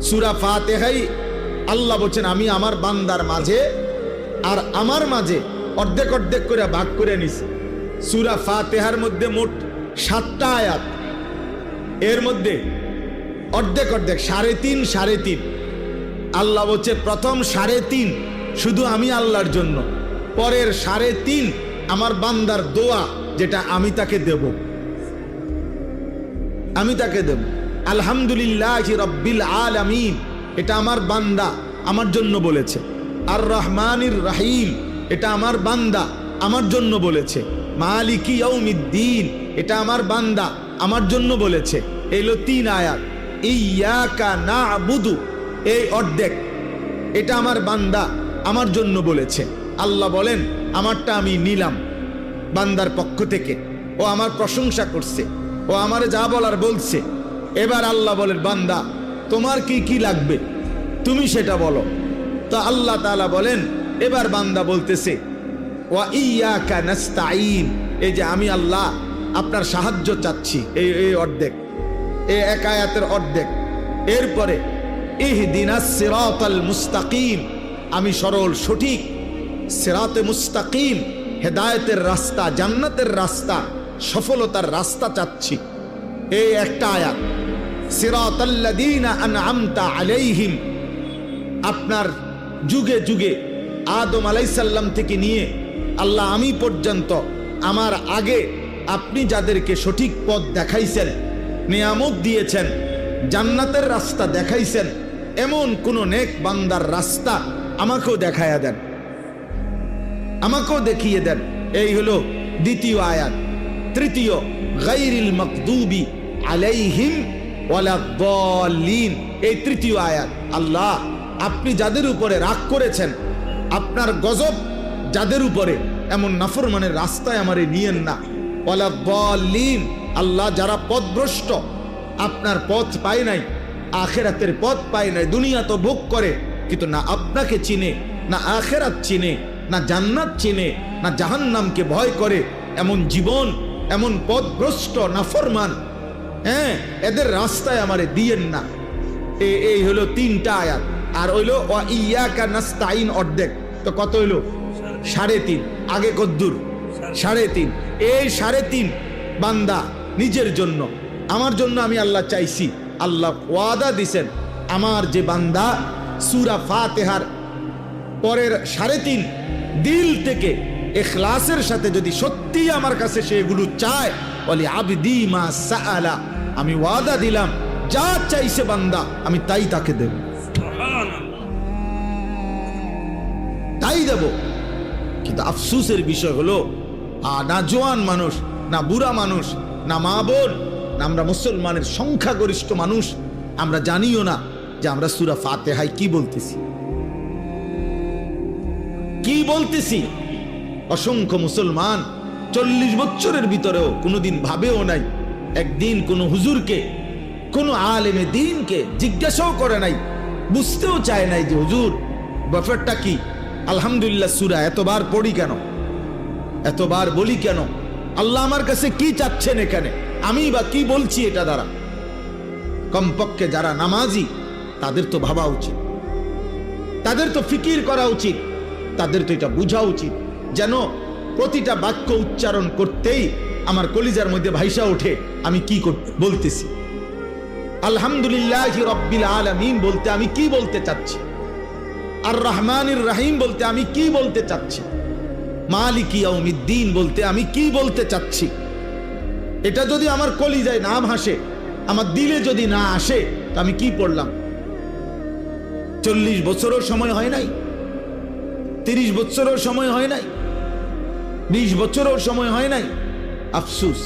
সূরা ফাতিহাই আল্লাহ বলেন আমি আমার বান্দার মাঝে আর আমার মাঝে অর্ধেক অর্ধেক করে ভাগ করে নিছি। সূরা ফাতিহার মধ্যে মোট 7টা আয়াত, এর মধ্যে অর্ধেক অর্ধেক 3.5 3.5। আল্লাহ বলছে প্রথম 3.5 শুধু আমি আল্লাহর জন্য, পরের 3.5 আমার বান্দার দোয়া, যেটা আমি তাকে দেব, আমি তাকে দেব। আলহামদুলিল্লাহি রাব্বিল আলামিন, এটা আমার বান্দা আমার জন্য বলেছে। আর রহমানির রহিম, এটা আমার বান্দা আমার জন্য বলেছে। মালিকি ইয়াউমিদ্দিন, এটা আমার বান্দা আমার জন্য বলেছে। এইলো 3 আয়াত। ইয়াকা না'বুদু, এই অর্ধেক, এটা আমার বান্দা আমার জন্য বলেছে। আল্লাহ বলেন আমারটা আমি নিলাম বান্দার পক্ষ থেকে, ও আমার প্রশংসা করছে, ও আমারে যা বলার বলছে। এবার আল্লাহ বলেন বান্দা তোমার কি কি লাগবে তুমি সেটা বলো। তো আল্লাহ তাআলা বলেন এবার বান্দা বলতেছে ওয়া ইয়াকা নাস্তাঈন, এই যে আমি আল্লাহ আপনার সাহায্য চাচ্ছি। এই অর্ধেক, এই এক আয়াতের অর্ধেক। এরপরে ইহদিনাস সিরাতাল মুস্তাকিম, আমি সরল সঠিক সিরাতে মুস্তাকিম, হেদায়েতের রাস্তা, জান্নাতের রাস্তা, সফলতার রাস্তা চাচ্ছি। এই একটা আয়াত। সিরাতাল্লাযীনা আনআমতা আলাইহিম, আপনার যুগে যুগে আদম আলাইহিস সালাম থেকে নিয়ে আল্লাহ আমি পর্যন্ত আমার আগে আপনি যাদেরকে সঠিক পথ দেখাইছেন, নিয়ামত দিয়েছেন, জান্নাতের রাস্তা দেখাইছেন, এমন কোন নেক বান্দার রাস্তা আমাকেও দেখায়া দেন, আমাকেও দেখিয়ে দেন। এই হলো দ্বিতীয় আয়াত। তৃতীয় গায়রিল মাগদুবি আলাইহিম ওয়ালাদ-দাল্লিন, এই তৃতীয় আয়াত। আল্লাহ আপনি যাদের উপরে রাগ করেছেন, আপনার গজব যাদের উপরে, এমন নাফরমানের রাস্তায় আমারে নিয়েন না। ওয়ালাদ-দাল্লিন, আল্লাহ যারা পথভ্রষ্ট, আপনার পথ পায় নাই, আখিরাতের পথ পায় নাই, দুনিয়া তো ভোগ করে কিন্তু না আপনাকে চিনে, না আখিরাত চিনে, না জান্নাত চিনে, না জাহান্নামকে ভয় করে, এমন জীবন, এমন পথভ্রষ্ট নাফরমান, হ্যাঁ, এদের রাস্তায় আমারে দিয়েন না। এই হলো 3টা আয়াত। আর হইলো ওয়া ইয়াকা নাস্তাঈন অর্ধেক, তো কত হইলো 3.5। আগে কদ্দুর 3.5। এই 3.5 বান্দা নিজের জন্য, আমার জন্য আমি আল্লাহ চাইছি। আল্লাহ ওয়াদা দিছেন আমার যে বান্দা সূরা ফাতিহার পরের 3.5 দিল থেকে ইখলাসের সাথে যদি সত্যি আমার কাছে সেগুলো চায়, বলি আবদি মা সাআলা, আমি ওয়াদা দিলাম যা চাইছে বান্দা আমি তাই তাকে দেব, তাই দেব। কিন্তু আফসোসের বিষয় হলো না জোয়ান মানুষ, না বুড়া মানুষ, না মা বোন, না আমরা মুসলমানের সংখ্যাগরিষ্ঠ মানুষ, আমরা জানিও না যে আমরা সূরা ফাতিহায় কি বলতেছি, কি বলতেছি। অসংখ্য মুসলমান 40 বছরের ভিতরেও কোনোদিন ভাবেও নাই, একদিন কোন হুজুরকে, কোন আলেমে দ্বীনকে জিজ্ঞাসাও করে নাই, বুঝতেও চায় নাই যে হুজুর ব্যাপারটা কি। আলহামদুলিল্লাহ সূরা এতবার পড়ি কেন, এতবার বলি কেন, আল্লাহ আমার কাছে কি চাচ্ছেন এখানে, আমি বা কি বলছি এটা দ্বারা। কমপক্ষে যারা নামাজি তাদের তো ভাবা উচিত, তাদের তো ফিকির করা উচিত, তাদের তো এটা বোঝা উচিত যেন প্রতিটা বাক্য উচ্চারণ করতেই আমার কলিজার মধ্যে ভাইসা ওঠে আমি কি বলতেছি। আলহামদুলিল্লাহি রাব্বিল আলামিন বলতে আমি কি বলতে চাচ্ছি, আর রহমানির রহিম বলতে আমি কি বলতে চাচ্ছি, মালিকি ইয়াউমিদ্দিন বলতে আমি কি বলতে চাচ্ছি। এটা যদি আমার কলিজায় না ভাসে, আমার দিলে যদি না আসে, তো আমি কি পড়লাম? 40 বছরও সময় হয় নাই, 30 বছরও সময় হয় নাই, 20 বছরও সময় হয় নাই। আফসোস।